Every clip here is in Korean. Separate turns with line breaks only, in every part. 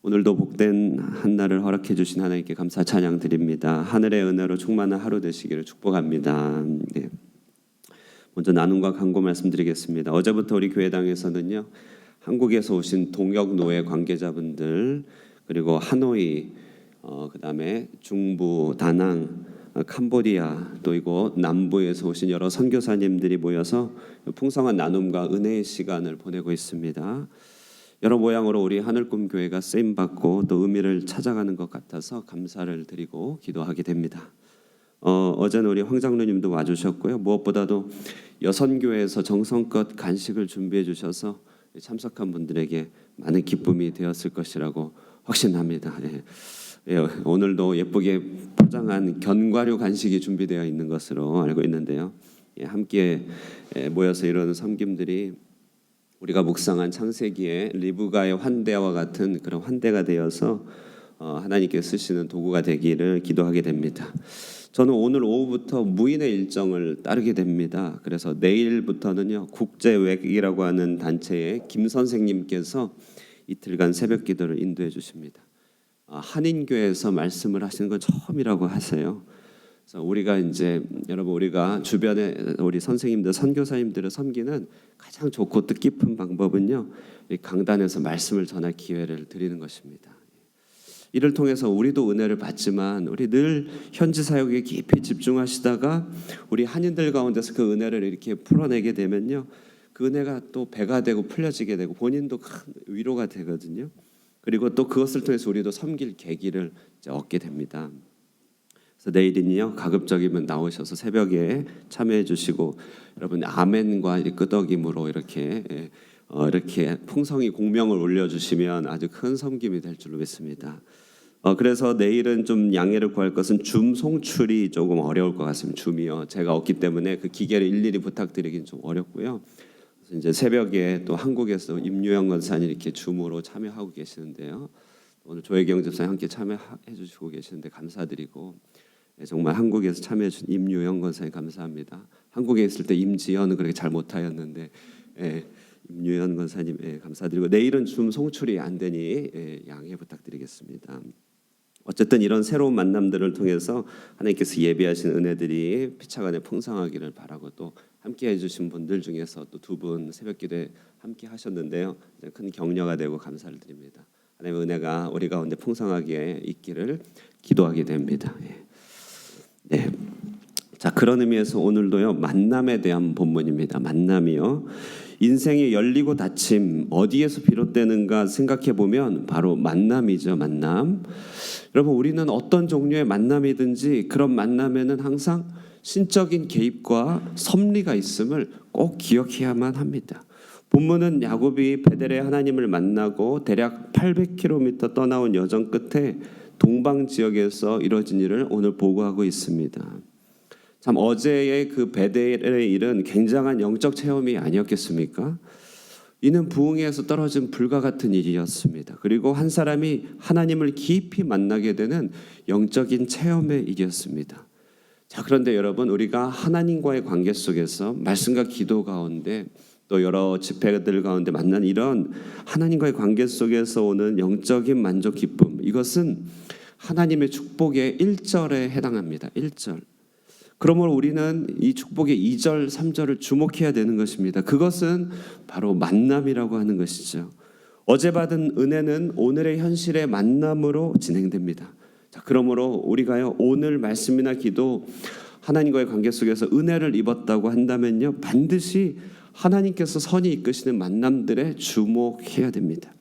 오늘도 복된 한날을 허락해 주신 하나님께 감사 찬양 드립니다. 하늘의 은혜로 충만한 하루 되시기를 축복합니다. 네. 먼저 나눔과 간구 말씀드리겠습니다. 어제부터 우리 교회당에서는요, 한국에서 오신 동역 노예 관계자분들, 그리고 하노이, 그다음에 중부 다낭, 캄보디아, 또 이곳 남부에서 오신 여러 선교사님들이 모여서 풍성한 나눔과 은혜의 시간을 보내고 있습니다. 여러 모양으로 우리 하늘꿈 교회가 쓰임 받고 또 의미를 찾아가는 것 같아서 감사를 드리고 기도하게 됩니다. 어제는 우리 황 장로님도 와주셨고요. 무엇보다도 여선교회에서 정성껏 간식을 준비해 주셔서 참석한 분들에게 많은 기쁨이 되었을 것이라고 확신합니다. 오늘도 예쁘게 포장한 견과류 간식이 준비되어 있는 것으로 알고 있는데요. 함께 모여서 이루는 섬김들이 우리가 묵상한 창세기의 리브가의 환대와 같은 그런 환대가 되어서 하나님께 쓰시는 도구가 되기를 기도하게 됩니다. 저는 오늘 오후부터 무인의 일정을 따르게 됩니다. 그래서 내일부터는요, 국제외기라고 하는 단체의 김 선생님께서 이틀간 새벽 기도를 인도해 주십니다. 한인교회에서 말씀을 하시는 건 처음이라고 하세요. 그래서 우리가 이제 여러분, 우리가 주변에 우리 선생님들, 선교사님들을 섬기는 가장 좋고 뜻깊은 방법은요, 강단에서 말씀을 전할 기회를 드리는 것입니다. 이를 통해서 우리도 은혜를 받지만 우리 늘 현지 사역에 깊이 집중하시다가 우리 한인들 가운데서 그 은혜를 이렇게 풀어내게 되면요, 그 은혜가 또 배가 되고 풀려지게 되고 본인도 큰 위로가 되거든요. 그리고 또 그것을 통해서 우리도 섬길 계기를 이제 얻게 됩니다. 그래서 내일은요, 가급적이면 나오셔서 새벽에 참여해 주시고 여러분 아멘과 끄덕임으로 이렇게 풍성히 공명을 올려주시면 아주 큰 섬김이 될 줄로 믿습니다. 그래서 내일은 좀 양해를 구할 것은 줌 송출이 조금 어려울 것 같습니다. 줌이요, 제가 없기 때문에 그 기계를 일일이 부탁드리긴 좀 어렵고요. 그래서 이제 새벽에 또 한국에서 임유영 권사님 이렇게 줌으로 참여하고 계시는데요. 오늘 조혜경 집사님 함께 참여해 주시고 계시는데 감사드리고, 정말 한국에서 참여해 주신 임유영 권사님 감사합니다. 한국에 있을 때 임지연은 그렇게 잘 못하였는데 임유연 권사님 감사드리고, 내일은 줌 송출이 안 되니 양해 부탁드리겠습니다. 어쨌든 이런 새로운 만남들을 통해서 하나님께서 예비하신 은혜들이 피차간에 풍성하기를 바라고, 또 함께 해주신 분들 중에서 또 두 분 새벽기도에 함께 하셨는데요, 큰 격려가 되고 감사를 드립니다. 하나님의 은혜가 우리 가운데 풍성하게 있기를 기도하게 됩니다. 네. 자, 그런 의미에서 오늘도요, 만남에 대한 본문입니다. 만남이요, 인생의 열리고 닫힘 어디에서 비롯되는가 생각해 보면 바로 만남이죠. 만남. 여러분, 우리는 어떤 종류의 만남이든지 그런 만남에는 항상 신적인 개입과 섭리가 있음을 꼭 기억해야만 합니다. 본문은 야곱이 베델의 하나님을 만나고 대략 800km 떠나온 여정 끝에 동방 지역에서 이뤄진 일을 오늘 보고하고 있습니다. 참, 어제의 그 베델의 일은 굉장한 영적 체험이 아니었겠습니까? 이는 부흥에서 떨어진 불과 같은 일이었습니다. 그리고 한 사람이 하나님을 깊이 만나게 되는 영적인 체험의 일이었습니다. 자, 그런데 여러분, 우리가 하나님과의 관계 속에서 말씀과 기도 가운데 또 여러 집회들 가운데 만난 이런 하나님과의 관계 속에서 오는 영적인 만족, 기쁨, 이것은 하나님의 축복의 1절에 해당합니다. 1절. 그러므로 우리는 이 축복의 2절, 3절을 주목해야 되는 것입니다. 그것은 바로 만남이라고 하는 것이죠. 어제 받은 은혜는 오늘의 현실의 만남으로 진행됩니다. 자, 그러므로 우리가요, 오늘 말씀이나 기도, 하나님과의 관계 속에서 은혜를 입었다고 한다면요, 반드시 하나님께서 선히 이끄시는 만남들에 주목해야 됩니다.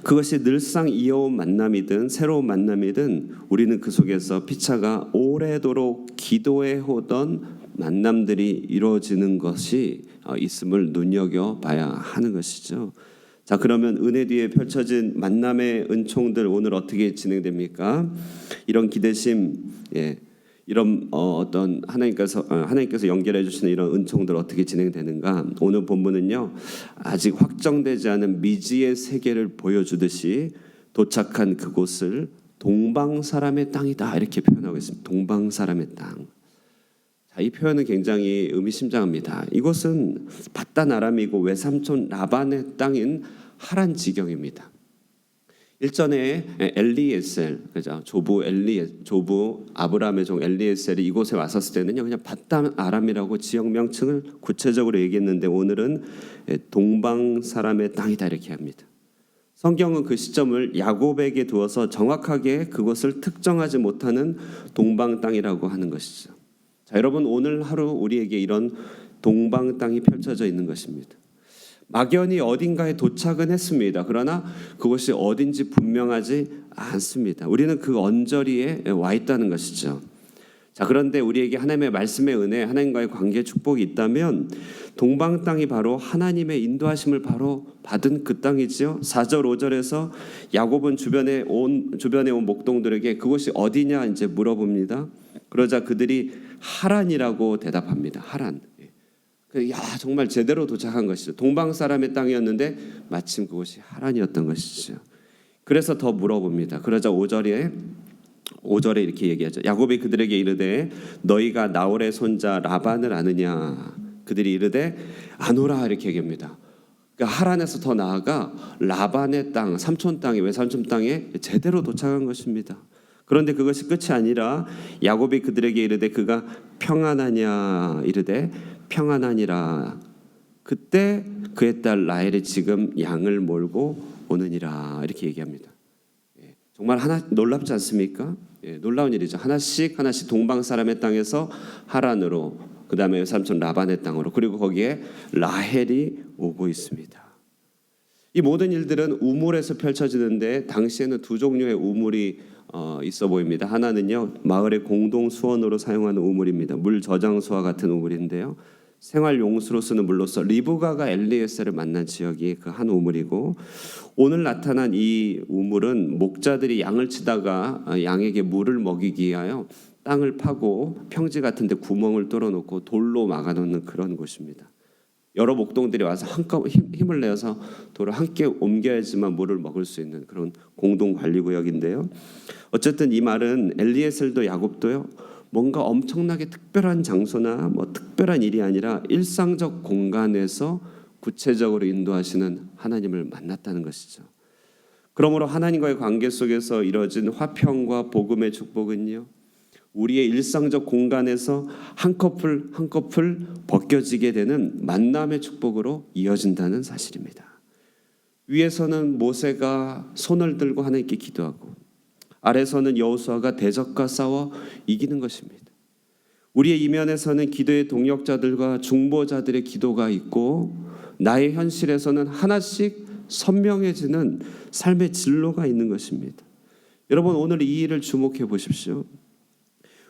그것이 늘상 이어온 만남이든 새로운 만남이든 우리는 그 속에서 피차가 오래도록 기도해오던 만남들이 이루어지는 것이 있음을 눈여겨봐야 하는 것이죠. 자, 그러면 은혜 뒤에 펼쳐진 만남의 은총들 오늘 어떻게 진행됩니까? 이런 기대심, 이런 어떤 하나님께서 연결해 주시는 이런 은총들 어떻게 진행되는가? 오늘 본문은요, 아직 확정되지 않은 미지의 세계를 보여주듯이 도착한 그곳을 동방 사람의 땅이다 이렇게 표현하고 있습니다. 동방 사람의 땅. 자, 이 표현은 굉장히 의미심장합니다. 이곳은 밧단 아람이고 외삼촌 라반의 땅인 하란 지경입니다. 일전에 엘리에셀, 그죠? 조부 아브라함의 종 엘리에셀이 이곳에 왔었을 때는요, 그냥 밧담 아람이라고 지역 명칭을 구체적으로 얘기했는데 오늘은 동방 사람의 땅이다 이렇게 합니다. 성경은 그 시점을 야곱에게 두어서 정확하게 그것을 특정하지 못하는 동방 땅이라고 하는 것이죠. 자, 여러분 오늘 하루 우리에게 이런 동방 땅이 펼쳐져 있는 것입니다. 막연히 어딘가에 도착은 했습니다. 그러나 그것이 어딘지 분명하지 않습니다. 우리는 그 언저리에 와 있다는 것이죠. 자, 그런데 우리에게 하나님의 말씀의 은혜, 하나님과의 관계 축복이 있다면 동방 땅이 바로 하나님의 인도하심을 바로 받은 그 땅이지요. 4절 5절에서 야곱은 주변에 온 목동들에게 그것이 어디냐 이제 물어봅니다. 그러자 그들이 하란이라고 대답합니다. 하란. 야, 정말 제대로 도착한 것이죠. 동방 사람의 땅이었는데 마침 그것이 하란이었던 것이죠. 그래서 더 물어봅니다. 그러자 5절에 이렇게 얘기하죠. 야곱이 그들에게 이르되 너희가 나홀의 손자 라반을 아느냐? 그들이 이르되 아노라 이렇게 얘기합니다. 그러니까 하란에서 더 나아가 라반의 땅, 삼촌 땅에, 외삼촌 땅에 제대로 도착한 것입니다. 그런데 그것이 끝이 아니라 야곱이 그들에게 이르되 그가 평안하냐? 이르되 평안하니라. 그때 그의 딸 라헬이 지금 양을 몰고 오느니라 이렇게 얘기합니다. 정말 하나 놀랍지 않습니까? 놀라운 일이죠. 하나씩 동방 사람의 땅에서 하란으로, 그 다음에 삼촌 라반의 땅으로, 그리고 거기에 라헬이 오고 있습니다. 이 모든 일들은 우물에서 펼쳐지는데 당시에는 두 종류의 우물이 있어 보입니다. 하나는요, 마을의 공동 수원으로 사용하는 우물입니다. 물 저장소와 같은 우물인데요, 생활 용수로 쓰는 물로서 리브가가 엘리에셀을 만난 지역이 그 한 우물이고, 오늘 나타난 이 우물은 목자들이 양을 치다가 양에게 물을 먹이기 위하여 땅을 파고 평지 같은 데 구멍을 뚫어놓고 돌로 막아놓는 그런 곳입니다. 여러 목동들이 와서 한꺼번에 힘을 내어서 돌을 함께 옮겨야지만 물을 먹을 수 있는 그런 공동 관리 구역인데요. 어쨌든 이 말은 엘리에셀도 야곱도요, 뭔가 엄청나게 특별한 장소나 뭐 특별한 일이 아니라 일상적 공간에서 구체적으로 인도하시는 하나님을 만났다는 것이죠. 그러므로 하나님과의 관계 속에서 이루어진 화평과 복음의 축복은요, 우리의 일상적 공간에서 한 커플 한 커플 벗겨지게 되는 만남의 축복으로 이어진다는 사실입니다. 위에서는 모세가 손을 들고 하나님께 기도하고 아래서는 여호수아가 대적과 싸워 이기는 것입니다. 우리의 이면에서는 기도의 동역자들과 중보자들의 기도가 있고 나의 현실에서는 하나씩 선명해지는 삶의 진로가 있는 것입니다. 여러분 오늘 이 일을 주목해 보십시오.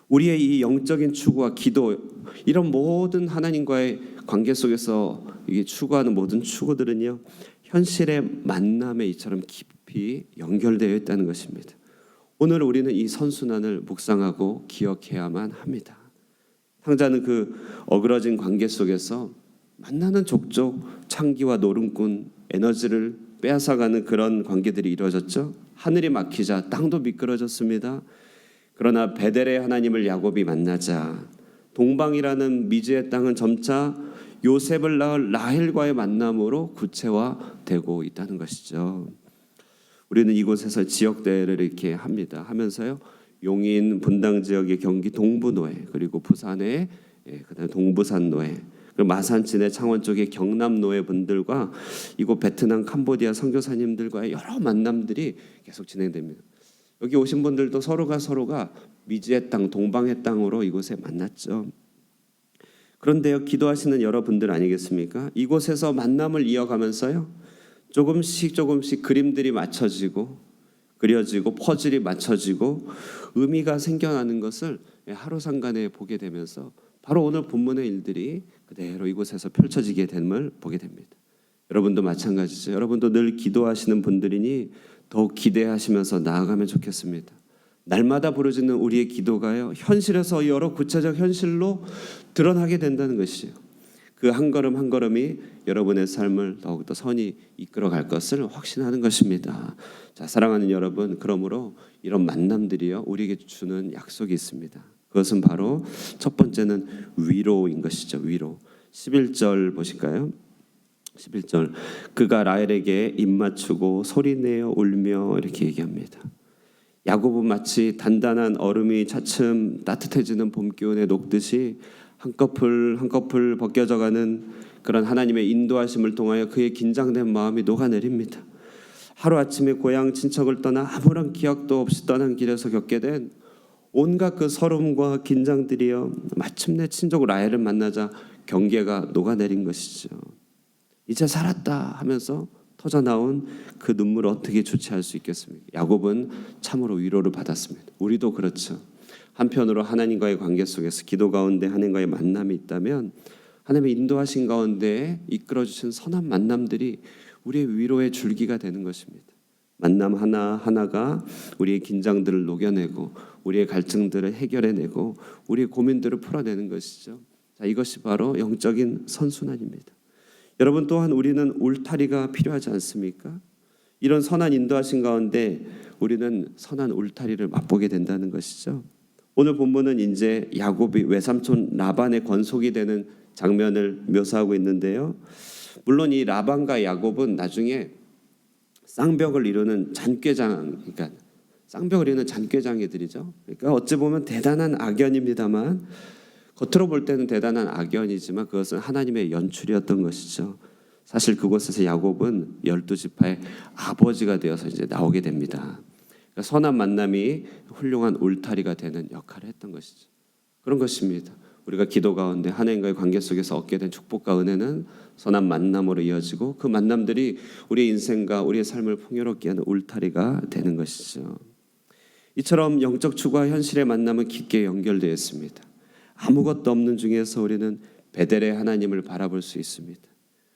우리의 이 영적인 추구와 기도, 이런 모든 하나님과의 관계 속에서 이게 추구하는 모든 추구들은요, 현실의 만남에 이처럼 깊이 연결되어 있다는 것입니다. 오늘 우리는 이 선순환을 묵상하고 기억해야만 합니다. 탕자는 그 어그러진 관계 속에서 만나는 족족 창기와 노름꾼, 에너지를 빼앗아가는 그런 관계들이 이루어졌죠. 하늘이 막히자 땅도 미끄러졌습니다. 그러나 베델의 하나님을 야곱이 만나자 동방이라는 미지의 땅은 점차 요셉을 낳을 라헬과의 만남으로 구체화되고 있다는 것이죠. 우리는 이곳에서 지역대회를 이렇게 합니다. 하면서요, 용인 분당 지역의 경기 동부노회, 그리고 부산의 그다음에 동부산 노회, 그리고 마산진의 창원 쪽의 경남 노회 분들과 이곳 베트남 캄보디아 선교사님들과의 여러 만남들이 계속 진행됩니다. 여기 오신 분들도 서로가 미지의 땅, 동방의 땅으로 이곳에 만났죠. 그런데요, 기도하시는 여러분들 아니겠습니까? 이곳에서 만남을 이어가면서요, 조금씩 그림들이 맞춰지고 그려지고 퍼즐이 맞춰지고 의미가 생겨나는 것을 하루 상간에 보게 되면서 바로 오늘 본문의 일들이 그대로 이곳에서 펼쳐지게 됨을 보게 됩니다. 여러분도 마찬가지죠. 여러분도 늘 기도하시는 분들이니 더욱 기대하시면서 나아가면 좋겠습니다. 날마다 부르짖는 우리의 기도가요, 현실에서 여러 구체적 현실로 드러나게 된다는 것이에요. 그 한 걸음 한 걸음이 여러분의 삶을 더욱더 선히 이끌어갈 것을 확신하는 것입니다. 자, 사랑하는 여러분, 그러므로 이런 만남들이요, 우리에게 주는 약속이 있습니다. 그것은 바로 첫 번째는 위로인 것이죠. 위로. 11절 보실까요? 11절 그가 라헬에게 입맞추고 소리내어 울며 이렇게 얘기합니다. 야곱은 마치 단단한 얼음이 차츰 따뜻해지는 봄 기온에 녹듯이 한꺼풀 한꺼풀 벗겨져가는 그런 하나님의 인도하심을 통하여 그의 긴장된 마음이 녹아내립니다. 하루아침에 고향 친척을 떠나 아무런 기약도 없이 떠난 길에서 겪게 된 온갖 그 서름과 긴장들이여 마침내 친족 라헬을 만나자 경계가 녹아내린 것이죠. 이제 살았다 하면서 터져나온 그 눈물을 어떻게 주체할 수 있겠습니까? 야곱은 참으로 위로를 받았습니다. 우리도 그렇죠. 한편으로 하나님과의 관계 속에서 기도 가운데 하나님과의 만남이 있다면 하나님의 인도하신 가운데 이끌어주신 선한 만남들이 우리의 위로의 줄기가 되는 것입니다. 만남 하나하나가 우리의 긴장들을 녹여내고 우리의 갈증들을 해결해내고 우리의 고민들을 풀어내는 것이죠. 자, 이것이 바로 영적인 선순환입니다. 여러분, 또한 우리는 울타리가 필요하지 않습니까? 이런 선한 인도하신 가운데 우리는 선한 울타리를 맛보게 된다는 것이죠. 오늘 본문은 이제 야곱이 외삼촌 라반의 건속이 되는 장면을 묘사하고 있는데요. 물론 이 라반과 야곱은 나중에 쌍벽을 이루는 잔꾀장, 그러니까 쌍벽을 이루는 잔꾀장이들이죠. 그러니까 어찌 보면 대단한 악연입니다만 겉으로 볼 때는 대단한 악연이지만 그것은 하나님의 연출이었던 것이죠. 사실 그곳에서 야곱은 12지파의 아버지가 되어서 이제 나오게 됩니다. 그러니까 선한 만남이 훌륭한 울타리가 되는 역할을 했던 것이죠. 그런 것입니다. 우리가 기도 가운데 하나님과의 관계 속에서 얻게 된 축복과 은혜는 선한 만남으로 이어지고 그 만남들이 우리의 인생과 우리의 삶을 풍요롭게 하는 울타리가 되는 것이죠. 이처럼 영적 추구와 현실의 만남은 깊게 연결되어 있습니다. 아무것도 없는 중에서 우리는 베델의 하나님을 바라볼 수 있습니다.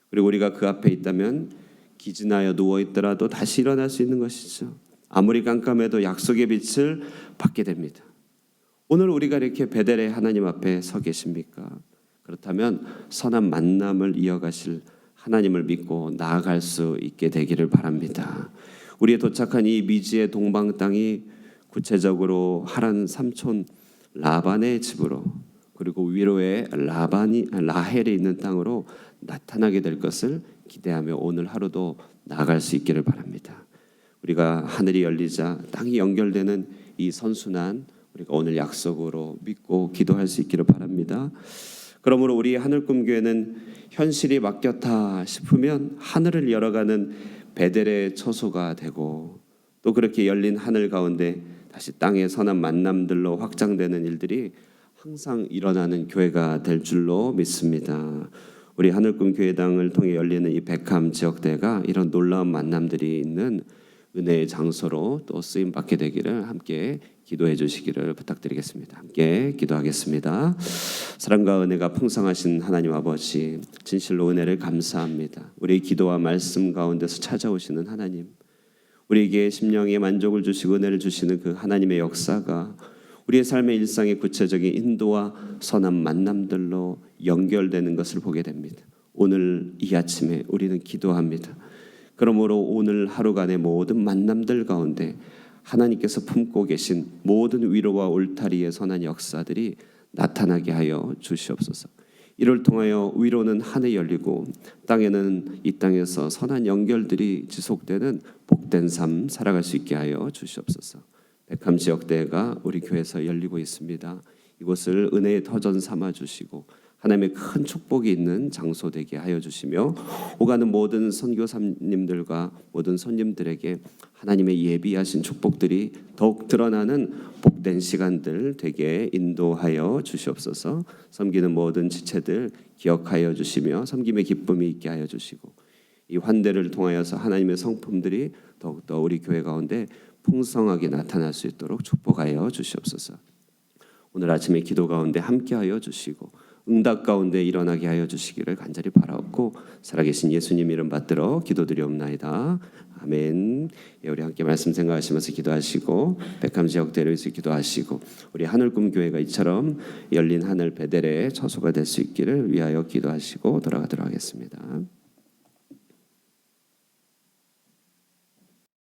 그리고 우리가 그 앞에 있다면 기진하여 누워있더라도 다시 일어날 수 있는 것이죠. 아무리 깜깜해도 약속의 빛을 받게 됩니다. 오늘 우리가 이렇게 베델의 하나님 앞에 서 계십니까? 그렇다면 선한 만남을 이어가실 하나님을 믿고 나아갈 수 있게 되기를 바랍니다. 우리의 도착한 이 미지의 동방 땅이 구체적으로 하란 삼촌 라반의 집으로 그리고 위로의 라헬이 있는 땅으로 나타나게 될 것을 기대하며 오늘 하루도 나아갈 수 있기를 바랍니다. 우리가 하늘이 열리자 땅이 연결되는 이 선순환 우리가 오늘 약속으로 믿고 기도할 수 있기를 바랍니다. 그러므로 우리 하늘꿈교회는 현실이 맡겼다 싶으면 하늘을 열어가는 베델의 처소가 되고 또 그렇게 열린 하늘 가운데 다시 땅의 선한 만남들로 확장되는 일들이 항상 일어나는 교회가 될 줄로 믿습니다. 우리 하늘꿈교회당을 통해 열리는 이 백함 지역대가 이런 놀라운 만남들이 있는 은혜의 장소로 또 쓰임 받게 되기를 함께 기도해 주시기를 부탁드리겠습니다. 함께 기도하겠습니다. 사랑과 은혜가 풍성하신 하나님 아버지, 진실로 은혜를 감사합니다. 우리 기도와 말씀 가운데서 찾아오시는 하나님, 우리에게 심령의 만족을 주시고 은혜를 주시는 그 하나님의 역사가 우리의 삶의 일상의 구체적인 인도와 선한 만남들로 연결되는 것을 보게 됩니다. 오늘 이 아침에 우리는 기도합니다. 그러므로 오늘 하루간의 모든 만남들 가운데 하나님께서 품고 계신 모든 위로와 울타리의 선한 역사들이 나타나게 하여 주시옵소서. 이를 통하여 위로는 하늘이 열리고 땅에는 이 땅에서 선한 연결들이 지속되는 복된 삶 살아갈 수 있게 하여 주시옵소서. 백함 지역대회가 우리 교회에서 열리고 있습니다. 이곳을 은혜의 터전 삼아 주시고 하나님의 큰 축복이 있는 장소 되게 하여 주시며 오가는 모든 선교사님들과 모든 손님들에게 하나님의 예비하신 축복들이 더욱 드러나는 복된 시간들 되게 인도하여 주시옵소서. 섬기는 모든 지체들 기억하여 주시며 섬김의 기쁨이 있게 하여 주시고 이 환대를 통하여서 하나님의 성품들이 더욱더 우리 교회 가운데 풍성하게 나타날 수 있도록 축복하여 주시옵소서. 오늘 아침에 기도 가운데 함께하여 주시고 응답 가운데 일어나게 하여 주시기를 간절히 바라옵고 살아계신 예수님 이름 받들어 기도드리옵나이다. 아멘. 예, 우리 함께 말씀 생각하시면서 기도하시고 백함 지역 대로에서 기도하시고 우리 하늘꿈교회가 이처럼 열린 하늘 베델의 처소가 될 수 있기를 위하여 기도하시고 돌아가도록 하겠습니다.